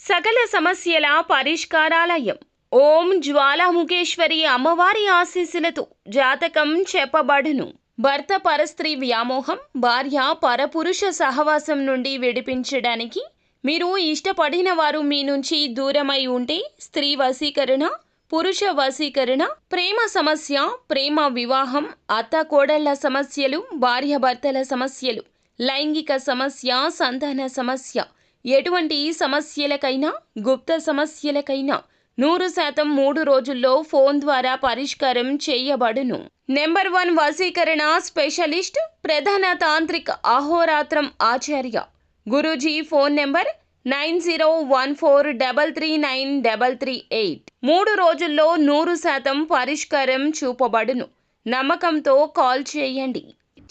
సకల సమస్యల పరిష్కారాలయం. ఓం జ్వాలాముఖేశ్వరి అమ్మవారి ఆశీస్సులతో జాతకం చెప్పబడును. భర్త పరస్త్రీ వ్యామోహం, భార్య పరపురుష సహవాసం నుండి విడిపించడానికి మీరు ఇష్టపడిన వారు మీ నుంచి దూరమై ఉంటే స్త్రీ వశీకరణ, పురుష వశీకరణ, ప్రేమ సమస్య, ప్రేమ వివాహం, అత్త కోడళ్ల సమస్యలు, భార్యాభర్తల సమస్యలు, లైంగిక సమస్య, సంతాన సమస్య, ఎటువంటి సమస్యలకైనా గుప్త సమస్యలకైనా 100% 3 రోజుల్లో ఫోన్ ద్వారా పరిష్కారం చేయబడును. నెంబర్ 1 వశీకరణ స్పెషలిస్ట్, ప్రధాన తాంత్రిక అహోరాత్రం ఆచార్య గురూజీ. Phone number 9014339338. 3 రోజుల్లో 100% పరిష్కారం చూపబడును. నమ్మకంతో కాల్ చేయండి.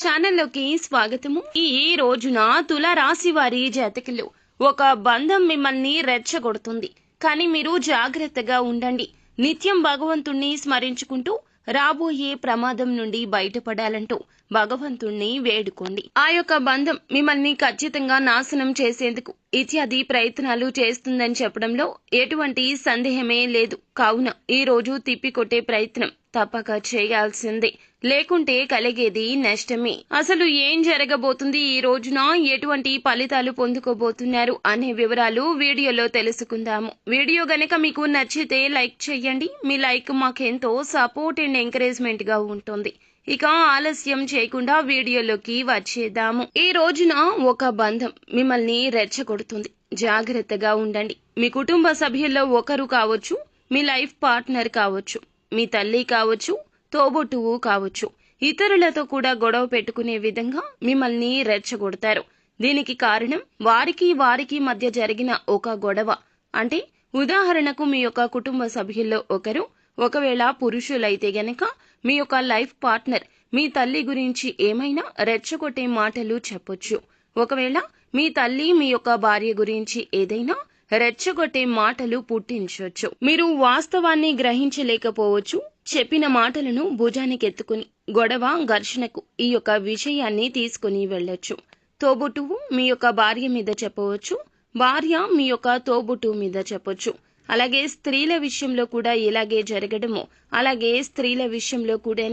ఛానల్లోకి స్వాగతము. ఈ రోజున తుల రాశి వారి జాతకులు ఒక బంధం మిమ్మల్ని రెచ్చగొడుతుంది, కానీ మీరు జాగ్రత్తగా ఉండండి. నిత్యం భగవంతుణ్ణి స్మరించుకుంటూ రాబోయే ప్రమాదం నుండి బయటపడాలంటూ భగవంతుణ్ణి వేడుకోండి. ఆ యొక్క బంధం మిమ్మల్ని ఖచ్చితంగా నాశనం చేసేందుకు ఇత్యాది ప్రయత్నాలు చేస్తుందని చెప్పడంలో ఎటువంటి సందేహమే లేదు. కావున ఈ రోజు తిప్పికొట్టే ప్రయత్నం తప్పక చేయాల్సిందే, లేకుంటే కలిగేది నష్టమే. అసలు ఏం జరగబోతుంది, ఈ రోజున ఎటువంటి ఫలితాలు పొందుకోబోతున్నారు అనే వివరాలు వీడియోలో తెలుసుకుందాము. వీడియో గనక మీకు నచ్చితే లైక్ చేయండి. మీ లైక్ మాకెంతో సపోర్ట్ అండ్ ఎంకరేజ్మెంట్ గా ఉంటుంది. ఇక ఆలస్యం చేయకుండా వీడియోలోకి వచ్చేద్దాము. ఈ రోజున ఒక బంధం మిమ్మల్ని రెచ్చగొడుతుంది, జాగ్రత్తగా ఉండండి. మీ కుటుంబ సభ్యుల్లో ఒకరు కావచ్చు, మీ లైఫ్ పార్ట్నర్ కావచ్చు, మీ తల్లి కావచ్చు, తోబుట్టువు కావచ్చు, ఇతరులతో కూడా గొడవ పెట్టుకునే విధంగా మిమ్మల్ని రెచ్చగొడతారు. దీనికి కారణం వారికి మధ్య జరిగిన ఒక గొడవ. అంటే ఉదాహరణకు మీ యొక్క కుటుంబ సభ్యుల్లో ఒకరు, ఒకవేళ పురుషులైతే గనక మీ యొక్క లైఫ్ పార్ట్నర్ మీ తల్లి గురించి ఏమైనా రెచ్చగొట్టే మాటలు చెప్పొచ్చు. ఒకవేళ మీ తల్లి మీ యొక్క భార్య గురించి ఏదైనా రెచ్చగొట్టే మాటలు పుట్టించవచ్చు. మీరు వాస్తవాన్ని గ్రహించలేకపోవచ్చు. చెప్పిన మాటలను భుజానికెత్తుకుని గొడవ, ఘర్షణకు ఈ యొక్క విషయాన్ని తీసుకుని వెళ్ళొచ్చు. తోబుట్టువు మీ యొక్క భార్య మీద చెప్పవచ్చు, భార్య మీ యొక్క తోబుట్టువు మీద చెప్పొచ్చు. అలాగే స్త్రీల విషయంలో కూడా ఇలాగే జరగడము. అలాగే స్త్రీల విషయంలో కూడా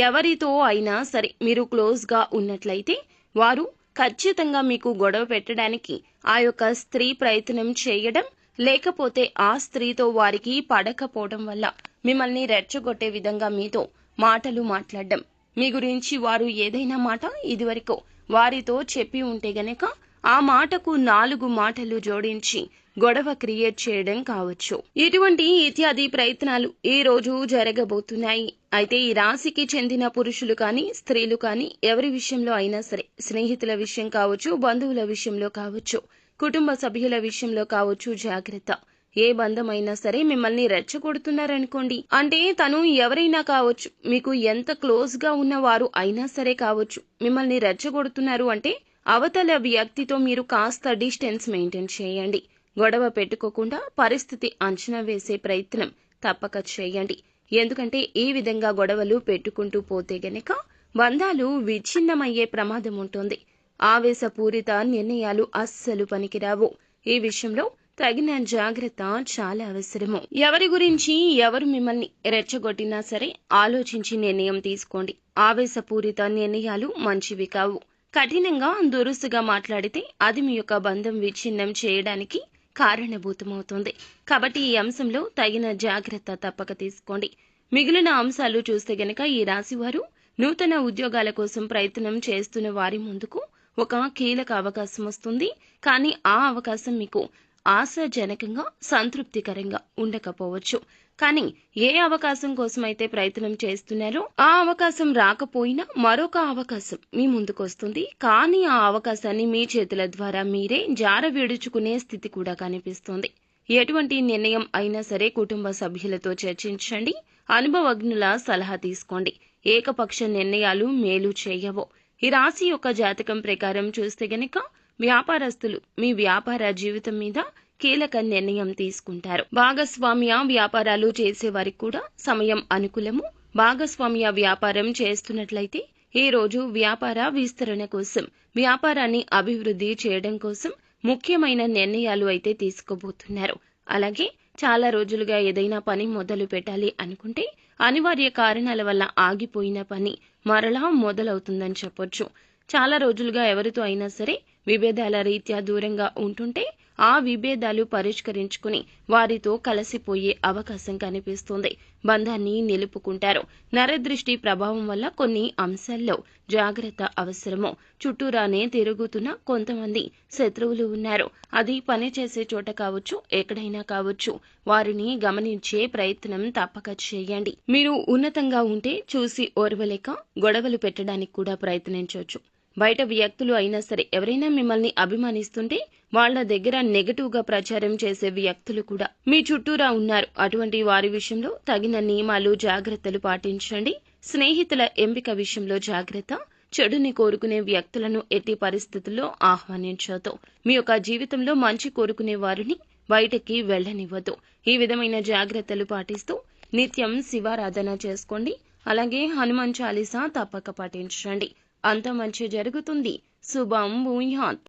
ఎవరితో అయినా సరే మీరు క్లోజ్ గా ఉన్నట్లయితే వారు ఖచ్చితంగా మీకు గొడవ పెట్టడానికి ఆ యొక్క స్త్రీ ప్రయత్నం చేయడం, లేకపోతే ఆ స్త్రీతో వారికి పడకపోవడం వల్ల మిమ్మల్ని రెచ్చగొట్టే విధంగా మీతో మాటలు మాట్లాడడం. మీ గురించి వారు ఏదైనా మాట ఇదివరకు వారితో చెప్పి ఉంటే గనక ఆ మాటకు 4 మాటలు జోడించి గొడవ క్రియేట్ చేయడం కావచ్చు. ఇటువంటి ఇత్యాది ప్రయత్నాలు ఈ రోజు జరగబోతున్నాయి. అయితే ఈ రాశికి చెందిన పురుషులు కానీ స్త్రీలు కానీ ఎవరి విషయంలో అయినా సరే, స్నేహితుల విషయం కావచ్చు, బంధువుల విషయంలో కావచ్చు, కుటుంబ సభ్యుల విషయంలో కావచ్చు, జాగ్రత్త. ఏ బంధమైనా సరే మిమ్మల్ని రెచ్చగొడుతున్నారనుకోండి, అంటే తను ఎవరైనా కావచ్చు, మీకు ఎంత క్లోజ్ గా ఉన్నవారు అయినా సరే కావచ్చు, మిమ్మల్ని రెచ్చగొడుతున్నారు అంటే అవతల వ్యక్తితో మీరు కాస్త డిస్టెన్స్ మెయింటైన్ చేయండి. గొడవ పెట్టుకోకుండా పరిస్థితి అంచనా వేసే ప్రయత్నం తప్పక చేయండి. ఎందుకంటే ఈ విధంగా గొడవలు పెట్టుకుంటూ పోతే గనక బంధాలు విచ్ఛిన్నమయ్యే ప్రమాదం ఉంటుంది. ఆవేశపూరిత నిర్ణయాలు అస్సలు పనికిరావు. ఈ విషయంలో తగిన జాగ్రత్త చాలా అవసరము. ఎవరి గురించి ఎవరు మిమ్మల్ని రెచ్చగొట్టినా సరే ఆలోచించి నిర్ణయం తీసుకోండి. ఆవేశపూరిత నిర్ణయాలు మంచివి కావు. కఠినంగా దురుసుగా మాట్లాడితే అది మీ యొక్క బంధం విచ్ఛిన్నం చేయడానికి కారణభూతమవుతుంది. కాబట్టి ఈ అంశంలో తగిన జాగ్రత్త తప్పక తీసుకోండి. మిగిలిన అంశాలు చూస్తే గనక ఈ రాశి వారు నూతన ఉద్యోగాల కోసం ప్రయత్నం చేస్తున్న వారి ముందుకు ఒక కీలక అవకాశం వస్తుంది. కానీ ఆ అవకాశం మీకు ఆశాజనకంగా, సంతృప్తికరంగా ఉండకపోవచ్చు. కానీ ఏ అవకాశం కోసమైతే ప్రయత్నం చేస్తున్నారో ఆ అవకాశం రాకపోయినా మరొక అవకాశం మీ ముందుకు వస్తుంది. కానీ ఆ అవకాశాన్ని మీ చేతుల ద్వారా మీరే జారవిడుచుకునే స్థితి కూడా కనిపిస్తుంది. ఎటువంటి నిర్ణయం అయినా సరే కుటుంబ సభ్యులతో చర్చించండి. అనుభవజ్ఞుల సలహా తీసుకోండి. ఏకపక్ష నిర్ణయాలు మేలు చేయవు. ఈ రాశి యొక్క జాతకం ప్రకారం చూస్తే గనక వ్యాపారస్తులు మీ వ్యాపార జీవితం మీద కీలక నిర్ణయం తీసుకుంటారు. భాగస్వామ్య వ్యాపారాలు చేసేవారికి కూడా సమయం అనుకూలము. భాగస్వామ్య వ్యాపారం చేస్తున్నట్లయితే ఈ రోజు వ్యాపార విస్తరణ కోసం, వ్యాపారాన్ని అభివృద్ధి చేయడం కోసం ముఖ్యమైన నిర్ణయాలు అయితే తీసుకోబోతున్నారు. అలాగే చాలా రోజులుగా ఏదైనా పని మొదలు పెట్టాలి అనుకుంటే అనివార్య కారణాల వల్ల ఆగిపోయిన పని మరలా మొదలవుతుందని చెప్పొచ్చు. చాలా రోజులుగా ఎవరితో అయినా సరే విభేదాల రీత్యా దూరంగా ఉంటుంటే ఆ విభేదాలు పరిష్కరించుకుని వారితో కలిసిపోయే అవకాశం కనిపిస్తుంది. బంధాన్ని నిలుపుకుంటారు. నరదృష్టి ప్రభావం వల్ల కొన్ని అంశాల్లో జాగ్రత్త అవసరము. చుట్టూరానే తిరుగుతున్న కొంతమంది శత్రువులు ఉన్నారు. అది పనిచేసే చోట కావచ్చు, ఎక్కడైనా కావచ్చు. వారిని గమనించే ప్రయత్నం తప్పక చేయండి. మీరు ఉన్నతంగా ఉంటే చూసి ఓర్వలేక గొడవలు పెట్టడానికి కూడా ప్రయత్నించవచ్చు. బయట వ్యక్తులు అయినా సరే ఎవరైనా మిమ్మల్ని అభిమానిస్తుంటే వాళ్ల దగ్గర నెగటివ్ గా ప్రచారం చేసే వ్యక్తులు కూడా మీ చుట్టూరా ఉన్నారు. అటువంటి వారి విషయంలో తగిన నియమాలు, జాగ్రత్తలు పాటించండి. స్నేహితుల ఎంపిక విషయంలో జాగ్రత్త. చెడుని కోరుకునే వ్యక్తులను ఎట్టి పరిస్థితుల్లో ఆహ్వానించొద్దు. మీ యొక్క జీవితంలో మంచి కోరుకునే వారిని బయటకి వెళ్లనివ్వద్దు. ఈ విధమైన జాగ్రత్తలు పాటిస్తూ నిత్యం శివారాధన చేసుకోండి. అలాగే హనుమాన్ చాలీసా తప్పక పాటించండి. అంత మంచి జరుగుతుంది. శుభం భూయాత్.